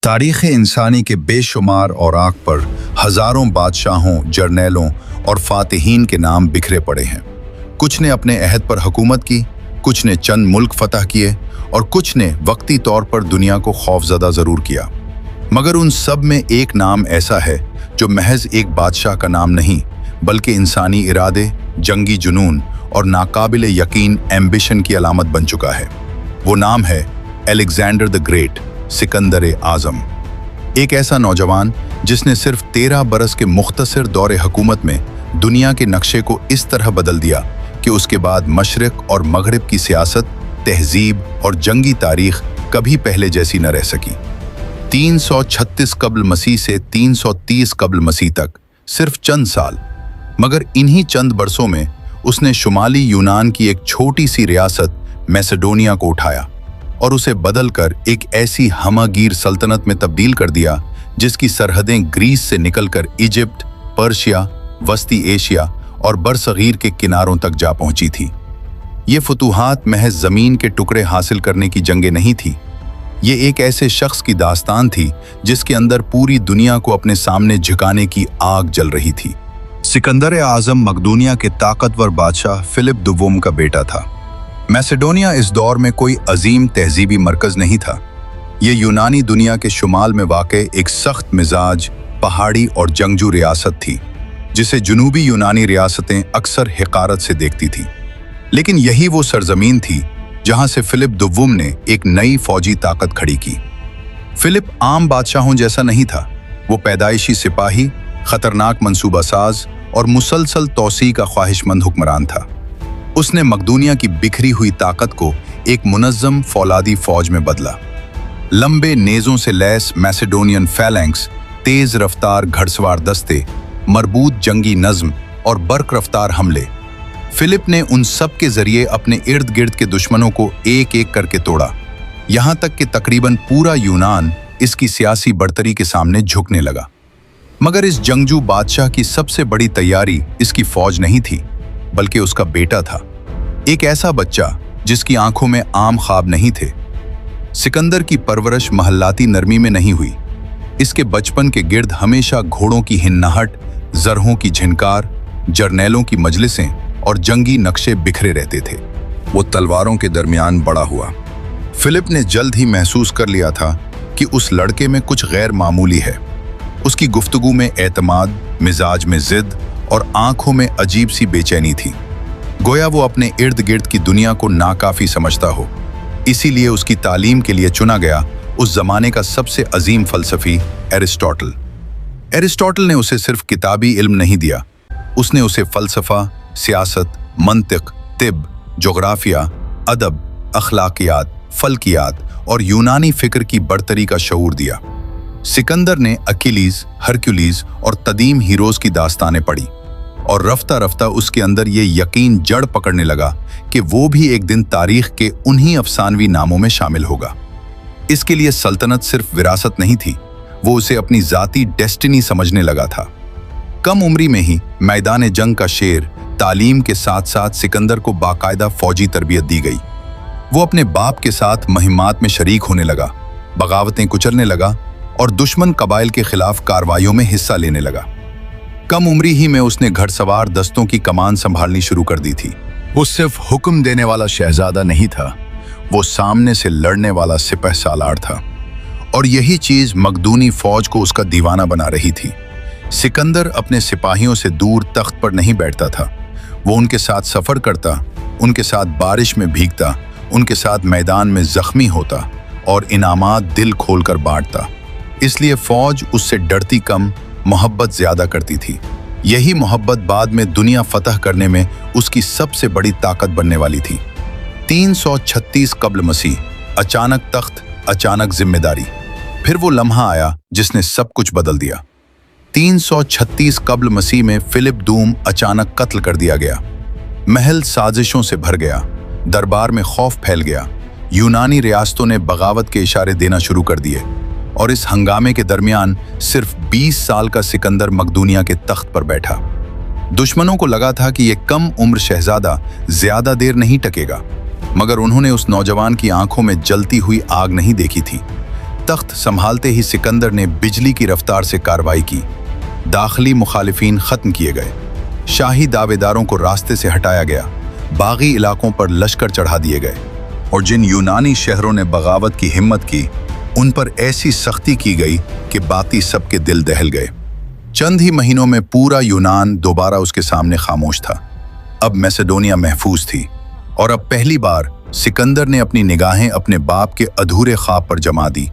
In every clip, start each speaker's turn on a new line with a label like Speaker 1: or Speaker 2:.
Speaker 1: तारीख़ इंसानी के बेशुमार औराक पर हज़ारों बादशाहों, जर्नैलों और फ़ातिहीन के नाम बिखरे पड़े हैं। कुछ ने अपने अहद पर हुकूमत की, कुछ ने चंद मुल्क फतह किए और कुछ ने वक्ती तौर पर दुनिया को खौफज़दा ज़रूर किया। मगर उन सब में एक नाम ऐसा है जो महज एक बादशाह का नाम नहीं बल्कि इंसानी इरादे, जंगी जुनून और नाकाबिल यकीन एम्बिशन की अलामत बन चुका है। वो नाम है अलेक्जेंडर द ग्रेट, सिकंदर आज़म। एक ऐसा नौजवान जिसने सिर्फ 13 बरस के मुख्तसर दौरे हुकूमत में दुनिया के नक्शे को इस तरह बदल दिया कि उसके बाद मशरिक और मगरिब की सियासत, तहजीब और जंगी तारीख कभी पहले जैसी न रह सकी। 336 कब्ल मसीह से 330 कब्ल मसीह तक सिर्फ चंद साल, मगर इन्हीं चंद बरसों में उसने शुमाली यूनान की एक छोटी सी रियासत मैसेडोनिया को उठाया और उसे बदलकर एक ऐसी हमागीर सल्तनत में तब्दील कर दिया जिसकी सरहदें ग्रीस से निकलकर इजिप्ट, पर्शिया, वस्ती एशिया और बरसगीर के किनारों तक जा पहुंची थी। ये फतूहात महज जमीन के टुकड़े हासिल करने की जंगें नहीं थी, ये एक ऐसे शख्स की दास्तान थी जिसके अंदर पूरी दुनिया को अपने सामने झुकाने की आग जल रही थी। सिकंदर आज़म मकदूनिया के ताकतवर बादशाह फिलिप दुवुम का बेटा था। मैसेडोनिया इस दौर में कोई अजीम तहजीबी मरकज नहीं था। ये यूनानी दुनिया के शुमाल में वाक़े एक सख्त मिजाज, पहाड़ी और जंगजू रियासत थी जिसे जुनूबी यूनानी रियासतें अक्सर हिकारत से देखती थीं। लेकिन यही वो सरजमीन थी जहां से फिलिप दुवुम ने एक नई फौजी ताकत खड़ी की। फिलिप आम बादशाहों जैसा नहीं था। वो पैदाइशी सिपाही, खतरनाक मंसूबासाज और मुसलसल तौसी का ख्वाहिशमंद हुक्मरान था। उसने मकदूनिया की बिखरी हुई ताकत को एक मुनज़्ज़म फौलादी फौज में बदला। लंबे नेज़ों से लैस मैसेडोनियन फैलैंक्स, तेज रफ्तार घड़सवार दस्ते, मरबूत जंगी नज़्म और बर्क रफ्तार हमले। फिलिप ने उन सब के जरिए अपने इर्द गिर्द के दुश्मनों को एक एक करके तोड़ा, यहाँ तक कि तकरीबन पूरा यूनान इसकी सियासी बढ़तरी के सामने झुकने लगा। मगर इस जंगजू बादशाह की सबसे बड़ी तैयारी इसकी फौज नहीं थी बल्कि उसका बेटा था, एक ऐसा बच्चा जिसकी आंखों में आम ख्वाब नहीं थे। सिकंदर की परवरिश महल्लाती नरमी में नहीं हुई। इसके बचपन के गिर्द हमेशा घोड़ों की हिन्नाहट, जरहों की झिनकार, जर्नैलों की मजलिसें और जंगी नक्शे बिखरे रहते थे। वो तलवारों के दरमियान बड़ा हुआ। फिलिप ने जल्द ही महसूस कर लिया था कि उस लड़के में कुछ गैर मामूली है। उसकी गुफ्तगू में एतमाद, मिजाज में जिद और आंखों में अजीब सी बेचैनी थी, गोया वो अपने इर्द गिर्द की दुनिया को नाकाफी समझता हो। इसीलिए उसकी तालीम के लिए चुना गया उस जमाने का सबसे अजीम फलसफी एरिस्टोटल। एरिस्टोटल ने उसे सिर्फ किताबी इल्म नहीं दिया, उसने उसे फलसफा, सियासत, मंतिक, तिब, जोग्राफिया, अदब, अखलाकियात, फल्कियात और यूनानी फिक्र की बढ़तरी का शऊर दिया। सिकंदर ने अकीलीज, हरक्यूलीज और तदीम हीरोज की दास्तानें पढ़ी और रफ्ता रफ्ता उसके अंदर ये यकीन जड़ पकड़ने लगा कि वो भी एक दिन तारीख के उन्हीं अफसानवी नामों में शामिल होगा। इसके लिए सल्तनत सिर्फ विरासत नहीं थी, वो उसे अपनी जाती डेस्टिनी समझने लगा था। कम उम्री में ही मैदान जंग का शेर, तालीम के साथ साथ सिकंदर को बाकायदा फौजी तरबियत दी गई। वो अपने बाप के साथ मुहिम्मात में शरीक होने लगा, बगावतें कुचलने लगा और दुश्मन कबाइल के खिलाफ कार्रवाइयों में हिस्सा लेने लगा। कम उम्री ही में उसने घड़सवार दस्तों की कमान संभालनी शुरू कर दी थी। वो सिर्फ हुक्म देने वाला शहजादा नहीं था, वो सामने से लड़ने वाला सिपह सालार था और यही चीज मकदूनी फौज को उसका दीवाना बना रही थी। सिकंदर अपने सिपाहियों से दूर तख्त पर नहीं बैठता था, वो उनके साथ सफर करता, उनके साथ बारिश में भीगता, उनके साथ मैदान में जख्मी होता और इनामात दिल खोलकर बांटता। इसलिए फौज उससे डरती कम, मोहब्बत ज्यादा करती थी। यही मोहब्बत बाद में दुनिया फतह करने में उसकी सबसे बड़ी ताकत बनने वाली थी। 336 कब्ल मसीह, अचानक तख्त, अचानक जिम्मेदारी। फिर वो लम्हा आया जिसने सब कुछ बदल दिया। 336 कब्ल मसीह में फिलिप दुवुम अचानक कत्ल कर दिया गया। महल साजिशों से भर गया, दरबार में खौफ फैल गया। यूनानी रियासतों ने बगावत के इशारे देना शुरू कर दिए और इस हंगामे के दरमियान सिर्फ 20 साल का सिकंदर मकदूनिया के तख्त पर बैठा। दुश्मनों को लगा था कि ये कम उम्र शहजादा ज्यादा देर नहीं टकेगा, मगर उन्होंने उस नौजवान की आंखों में जलती हुई आग नहीं देखी थी। तख्त संभालते ही सिकंदर ने बिजली की रफ्तार से कार्रवाई की। दाखिली मुखालिफिन खत्म किए गए, शाही दावेदारों को रास्ते से हटाया गया, बागी इलाकों पर लश्कर चढ़ा दिए गए और जिन यूनानी शहरों ने बगावत की हिम्मत की उन पर ऐसी सख्ती की गई कि बाकी सबके दिल दहल गए। चंद ही महीनों में पूरा यूनान दोबारा उसके सामने खामोश था। अब मैसेडोनिया महफूज थी और अब पहली बार सिकंदर ने अपनी निगाहें अपने बाप के अधूरे ख्वाब पर जमा दी,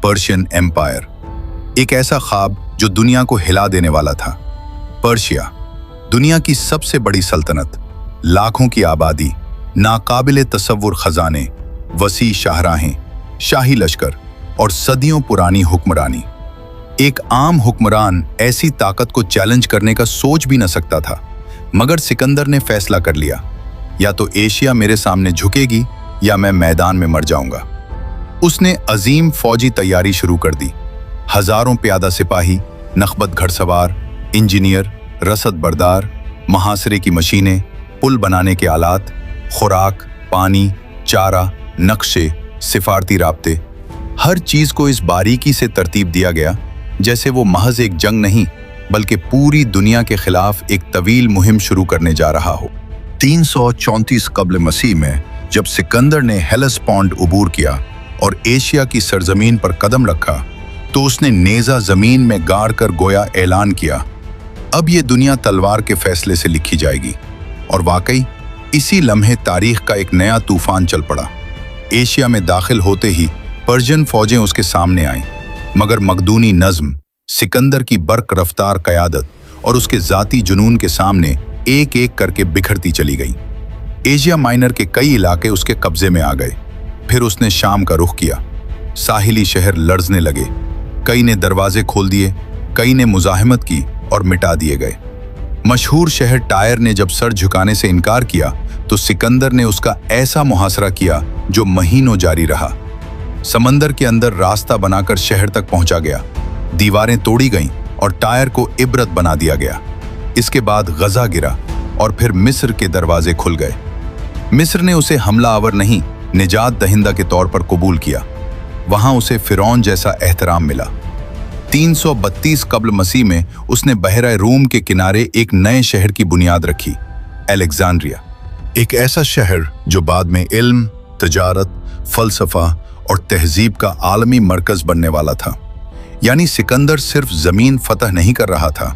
Speaker 1: पर्शियन एम्पायर। एक ऐसा ख्वाब जो दुनिया को हिला देने वाला था। पर्शिया, दुनिया की सबसे बड़ी सल्तनत, लाखों की आबादी, नाकाबिले तसव्वुर खजाने, वसी शाहराहें, शाही लश्कर और सदियों पुरानी हुक्मरानी। एक आम हुक्मरान ऐसी ताकत को चैलेंज करने का सोच भी न सकता था, मगर सिकंदर ने फैसला कर लिया, या तो एशिया मेरे सामने झुकेगी या मैं मैदान में मर जाऊंगा। उसने अजीम फौजी तैयारी शुरू कर दी। हजारों प्यादा सिपाही, नखबत घड़सवार, इंजीनियर, रसद बरदार, महासरे की मशीनें, पुल बनाने के आलात, खुराक, पानी, चारा, नक्शे, सिफारती राब्ते, हर चीज को इस बारीकी से तरतीब दिया गया जैसे वो महज एक जंग नहीं बल्कि पूरी दुनिया के खिलाफ एक तवील मुहिम शुरू करने जा रहा हो। 334 कब्ल मसीह में जब सिकंदर ने हेलेस्पोंट उबूर किया और एशिया की सरजमीन पर कदम रखा तो उसने नेजा जमीन में गाड़ कर गोया ऐलान किया, अब ये दुनिया तलवार के फैसले से लिखी जाएगी। और वाकई इसी लम्हे तारीख का एक नया तूफान चल पड़ा। एशिया में दाखिल होते ही पर्शियन फौजें उसके सामने आईं, मगर मकदूनी नज्म, सिकंदर की बर्क रफ्तार क़यादत और उसके ज़ाती जुनून के सामने एक एक करके बिखरती चली गई। एशिया माइनर के कई इलाके उसके कब्जे में आ गए। फिर उसने शाम का रुख किया। साहिली शहर लर्जने लगे, कई ने दरवाजे खोल दिए, कई ने मुजाहिमत की और मिटा दिए गए। मशहूर शहर टायर ने जब सर झुकाने से इनकार किया तो सिकंदर ने उसका ऐसा मुहासरा किया जो महीनों जारी रहा। समंदर के अंदर रास्ता बनाकर शहर तक पहुंचा गया, दीवारें तोड़ी गईं और टायर को इबरत बना दिया गया। इसके बाद गजा गिरा और फिर मिस्र के दरवाजे खुल गए। मिस्र ने उसे हमलावर नहीं, निजात दहिंदा के तौर पर कबूल किया। वहां उसे फिरौन जैसा एहतराम मिला। 332 कब्ल मसीह में उसने बहरा रूम के किनारे एक नए शहर की बुनियाद रखी, अलेक्जेंड्रिया। एक ऐसा शहर जो बाद में इल्म, तजारत, फलसफा और तहजीब का आलमी मरकज बनने वाला था। यानी सिकंदर सिर्फ जमीन फतह नहीं कर रहा था,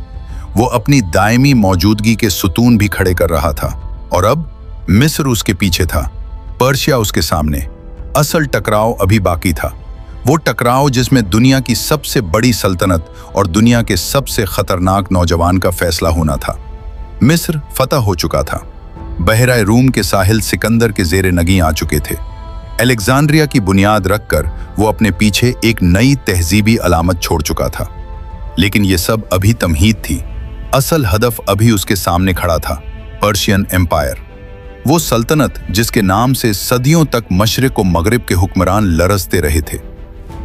Speaker 1: वो अपनी दायमी मौजूदगी के सुतून भी खड़े कर रहा था। और अब मिस्र उसके पीछे था, पर्शिया उसके सामने। असल टकराव अभी बाकी था, वो टकराव जिसमें दुनिया की सबसे बड़ी सल्तनत और दुनिया के सबसे खतरनाक नौजवान का फैसला होना था। मिस्र फतह हो चुका था, बहरा रूम के साहिल सिकंदर के जेरे नगी आ चुके थे। अलेक्जेंड्रिया की बुनियाद रखकर वो अपने पीछे एक नई तहजीबी अलामत छोड़ चुका था। लेकिन ये सब अभी तमहीद थी, असल हदफ अभी उसके सामने खड़ा था, पर्शियन एम्पायर। वो सल्तनत जिसके नाम से सदियों तक मशरिक व मगरिब के हुक्मरान लरजते रहे थे।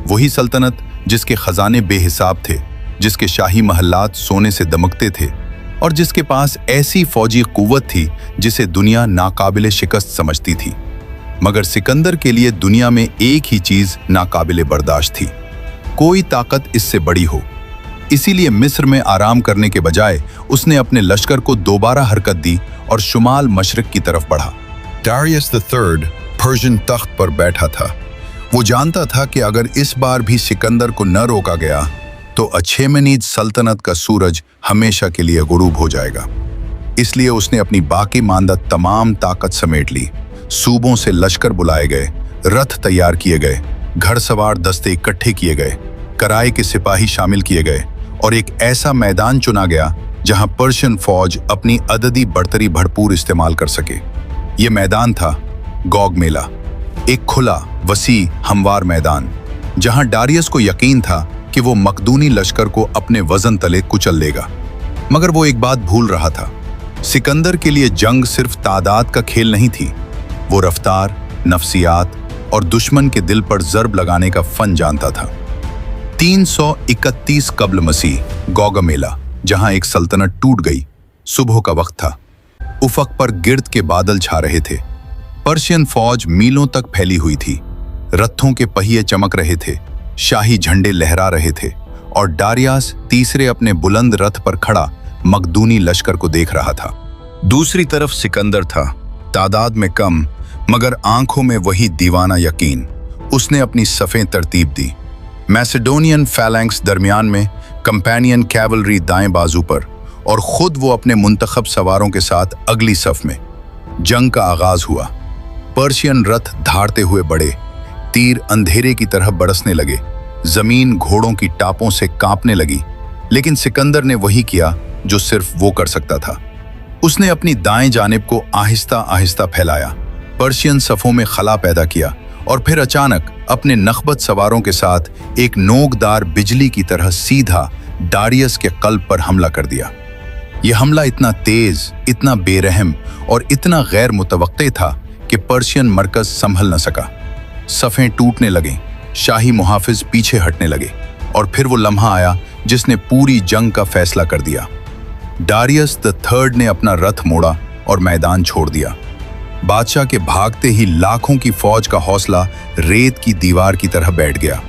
Speaker 1: वही सल्तनत जिसके खजाने बेहिसाब थे, जिसके शाही महल्लात सोने से दमकते थे और जिसके पास ऐसी फौजी कुव्वत थी जिसे दुनिया नाकाबिले शिकस्त समझती थी। मगर सिकंदर के लिए दुनिया में एक ही चीज नाकाबिले बर्दाश्त थी, कोई ताकत इससे बड़ी हो। इसीलिए मिस्र में आराम करने के बजाय उसने अपने लश्कर को दोबारा हरकत दी और शुमाल मशरिक की तरफ बढ़ा। डारियस III पर्शियन तख्त पर बैठा था। वो जानता था कि अगर इस बार भी सिकंदर को न रोका गया तो अछेमेनीद सल्तनत का सूरज हमेशा के लिए गुरूब हो जाएगा। इसलिए उसने अपनी बाकी मानदा तमाम ताकत समेट ली। सूबों से लश्कर बुलाए गए, रथ तैयार किए गए, घड़सवार दस्ते इकट्ठे किए गए, कराए के सिपाही शामिल किए गए और एक ऐसा मैदान चुना गया जहां पर्शियन फौज अपनी अददी बढ़तरी भरपूर इस्तेमाल कर सके। ये मैदान था गोग मेला, एक खुला, वसी, हमवार मैदान जहां डारियस को यकीन था कि वो मकदूनी लश्कर को अपने वजन तले कुचल लेगा। मगर वो एक बात भूल रहा था, सिकंदर के लिए जंग सिर्फ तादाद का खेल नहीं थी, वो रफ्तार, नफ्सियात और दुश्मन के दिल पर जर्ब लगाने का फन जानता था। 331 कब्ल मसीह, गोग मेला, जहां एक सल्तनत टूट गई। सुबह का वक्त था, उफक पर गिर्द के बादल छा रहे थे। पर्शियन फौज मीलों तक फैली हुई थी, रथों के पहिए चमक रहे थे, शाही झंडे लहरा रहे थे और डारियास तीसरे अपने बुलंद रथ पर खड़ा मकदूनी लश्कर को देख रहा था। दूसरी तरफ सिकंदर था, तादाद में कम मगर आंखों में वही दीवाना यकीन। उसने अपनी सफ़ें तरतीब दी। मैसेडोनियन फैलैंक्स दरमियान में, कंपेनियन कैवलरी दाएं बाजू पर और खुद वो अपने मुंतखब सवारों के साथ अगली सफ में। जंग का आगाज हुआ। पर्शियन रथ धारते हुए बढ़े, तीर अंधेरे की तरह बरसने लगे, जमीन घोड़ों की टापों से कांपने लगी। लेकिन सिकंदर ने वही किया जो सिर्फ वो कर सकता था। उसने अपनी दाएं जानिब को आहिस्ता आहिस्ता फैलाया, पर्शियन सफों में खला पैदा किया और फिर अचानक अपने नखबत सवारों के साथ एक नोकदार बिजली की तरह सीधा डारियस के कल्ब पर हमला कर दिया। यह हमला इतना तेज, इतना बेरहम और इतना गैर मुतवक्के था कि पर्शियन मरकज संभल न सका। सफ़ें टूटने लगीं, शाही मुहाफिज पीछे हटने लगे और फिर वो लम्हा आया जिसने पूरी जंग का फैसला कर दिया। डारियस द थर्ड ने अपना रथ मोड़ा और मैदान छोड़ दिया। बादशाह के भागते ही लाखों की फौज का हौसला रेत की दीवार की तरह बैठ गया।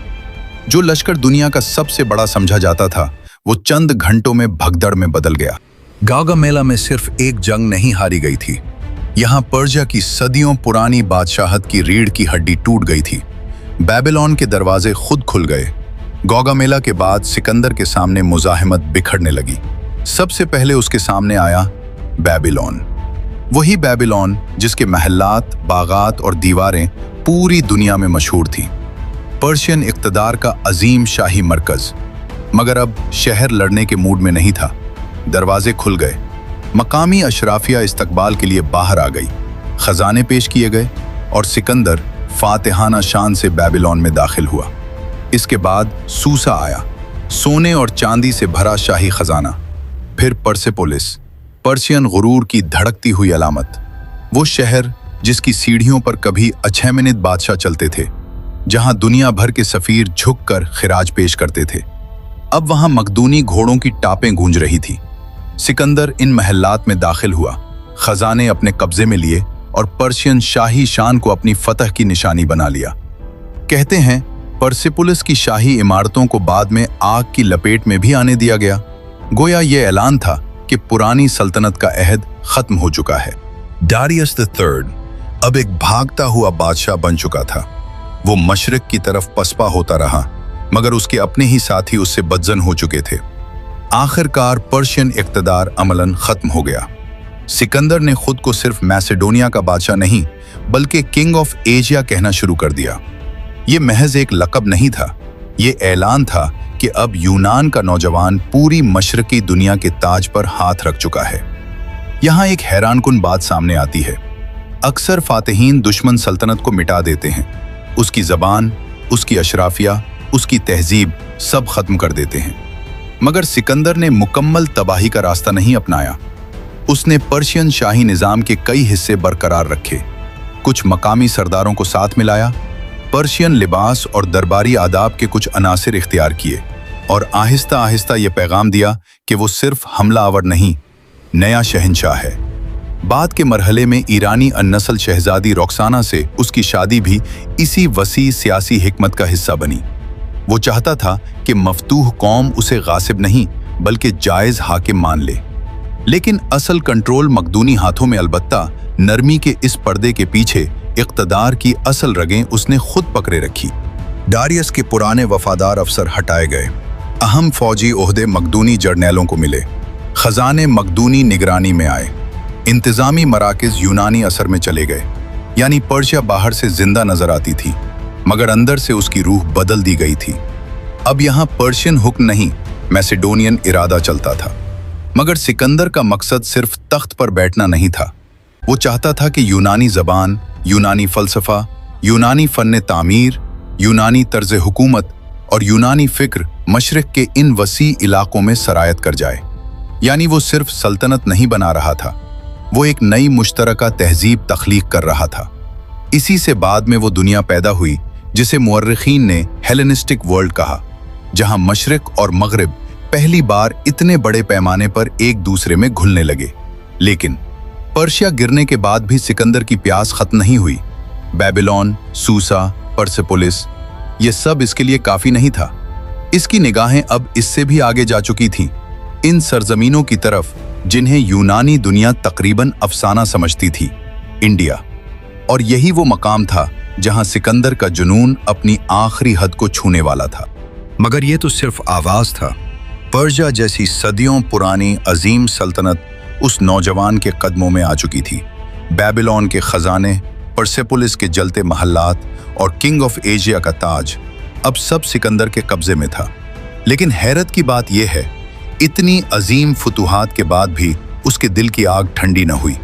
Speaker 1: जो लश्कर दुनिया का सबसे बड़ा समझा जाता था, वो चंद घंटों में भगदड़ में बदल गया। गौगामेला में सिर्फ एक जंग नहीं हारी गई थी, यहाँ पर्शिया की सदियों पुरानी बादशाहत की रीढ़ की हड्डी टूट गई थी। बेबीलोन के दरवाजे खुद खुल गए। गौगामेला के बाद सिकंदर के सामने मुजाहिमत बिखरने लगी। सबसे पहले उसके सामने आया बेबीलोन, वही बेबीलोन जिसके महल्लात, बागात और दीवारें पूरी दुनिया में मशहूर थी। पर्शियन इक़्तिदार का अजीम शाही मरकज। मगर अब शहर लड़ने के मूड में नहीं था। दरवाजे खुल गए, मकामी अशराफिया इस्तकबाल के लिए बाहर आ गई, खजाने पेश किए गए और सिकंदर फातिहाना शान से बेबीलोन में दाखिल हुआ। इसके बाद सूसा आया, सोने और चांदी से भरा शाही खजाना। फिर परसेपोलिस, पर्शियन गुरूर की धड़कती हुई अलामत। वो शहर जिसकी सीढ़ियों पर कभी अछैमिनिद बादशाह चलते थे, जहां दुनिया भर के सफीर झुककर खिराज पेश करते थे। अब वहां मकदूनी घोड़ों की टापें गूंज रही थी। सिकंदर इन महल्लात में दाखिल हुआ, खजाने अपने कब्जे में लिए और पर्शियन शाही शान को अपनी फतह की निशानी बना लिया। कहते हैं परसेपोलिस की शाही इमारतों को बाद में आग की लपेट में भी आने दिया गया। गोया ये ऐलान था कि पुरानी सल्तनत का अहद खत्म हो चुका है। डारियस द थर्ड अब एक भागता हुआ बादशाह बन चुका था। वो मशरिक की तरफ पसपा होता रहा, मगर उसके अपने ही साथी उससे बदजन हो चुके थे। आखिरकार पर्शियन इक़्तिदार अमलन खत्म हो गया। सिकंदर ने खुद को सिर्फ मैसेडोनिया का बादशाह नहीं, बल्कि किंग ऑफ एशिया कहना शुरू कर दिया। ये महज एक लक़ब नहीं था, ये ऐलान था कि अब यूनान का नौजवान पूरी मशरकी दुनिया के ताज पर हाथ रख चुका है। यहाँ एक हैरानकुन बात सामने आती है। अक्सर फातिहीन दुश्मन सल्तनत को मिटा देते हैं, उसकी ज़बान, उसकी अशराफिया, उसकी तहजीब सब खत्म कर देते हैं। मगर सिकंदर ने मुकम्मल तबाही का रास्ता नहीं अपनाया। उसने पर्शियन शाही निज़ाम के कई हिस्से बरकरार रखे, कुछ मकामी सरदारों को साथ मिलाया, पर्शियन लिबास और दरबारी आदाब के कुछ अनासिर इख्तियार किए और आहिस्ता आहिस्ता ये पैगाम दिया कि वो सिर्फ हमला आवर नहीं, नया शहंशाह है। बाद के मरहले में ईरानी अन्नसल शहजादी रोक्साना से उसकी शादी भी इसी वसी सियासी हिकमत का हिस्सा बनी। वो चाहता था कि मफतूह कौम उसे गासिब नहीं बल्कि जायज़ हाकिम मान ले। लेकिन असल कंट्रोल मकदूनी हाथों में, अलबत्ता नरमी के इस पर्दे के पीछे इक़्तिदार की असल रगें उसने खुद पकड़े रखी। डारियस के पुराने वफादार अफसर हटाए गए, अहम फौजी ओहदे मकदूनी जर्नैलों को मिले, खजाने मकदूनी निगरानी में आए, इंतज़ामी मराकज़ यूनानी असर में चले गए। यानी पर्शिया बाहर से जिंदा नजर आती थी, मगर अंदर से उसकी रूह बदल दी गई थी। अब यहाँ पर्शियन हुक्म नहीं, मैसेडोनियन इरादा चलता था। मगर सिकंदर का मकसद सिर्फ तख्त पर बैठना नहीं था। वो चाहता था कि यूनानी ज़बान, यूनानी फ़लसफ़ा, यूनानी फ़न तामीर, यूनानी तर्ज़ हुकूमत और यूनानी फ़िक्र मशरिक़ के इन वसी इलाक़ों में सरायत कर जाए। यानी वो सिर्फ सल्तनत नहीं बना रहा था, वो एक नई मुश्तरका तहज़ीब तख्लीक कर रहा था। इसी से बाद में वो दुनिया पैदा हुई जिसे मुअर्रिख़ीन ने हेलेनिस्टिक वर्ल्ड कहा, जहाँ मशरिक़ और मग़रिब पहली बार इतने बड़े पैमाने पर एक दूसरे में घुलने लगे। लेकिन पर्शिया गिरने के बाद भी सिकंदर की प्यास खत्म नहीं हुई। बेबीलोन, सूसा, परसेपोलिस, ये सब इसके लिए काफी नहीं था। इसकी निगाहें अब इससे भी आगे जा चुकी थीं, इन सरजमीनों की तरफ जिन्हें यूनानी दुनिया तकरीबन अफसाना समझती थी, इंडिया। और यही वो मकाम था जहां सिकंदर का जुनून अपनी आखिरी हद को छूने वाला था। मगर ये तो सिर्फ आवाज था। पर्शिया जैसी सदियों पुरानी अजीम सल्तनत उस नौजवान के कदमों में आ चुकी थी। बेबीलोन के खजाने, परसेपोलिस के जलते महल्लात और किंग ऑफ एशिया का ताज अब सब सिकंदर के कब्जे में था। लेकिन हैरत की बात यह है, इतनी अजीम फुतूहात के बाद भी उसके दिल की आग ठंडी न हुई।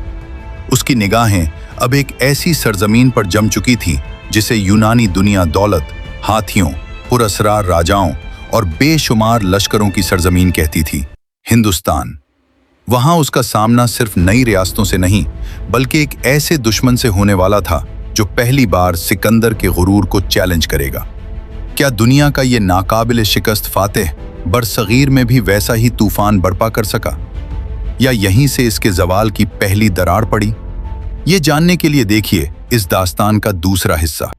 Speaker 1: उसकी निगाहें अब एक ऐसी सरजमीन पर जम चुकी थी जिसे यूनानी दुनिया दौलत, हाथियों, पुरअसरार राजाओं और बेशुमार लश्करों की सरजमीन कहती थी, हिंदुस्तान। वहां उसका सामना सिर्फ नई रियासतों से नहीं, बल्कि एक ऐसे दुश्मन से होने वाला था जो पहली बार सिकंदर के गुरूर को चैलेंज करेगा। क्या दुनिया का ये नाकाबिल शिकस्त फातेह बरसगीर में भी वैसा ही तूफान बर्पा कर सका, या यहीं से इसके जवाल की पहली दरार पड़ी? ये जानने के लिए देखिए इस दास्तान का दूसरा हिस्सा।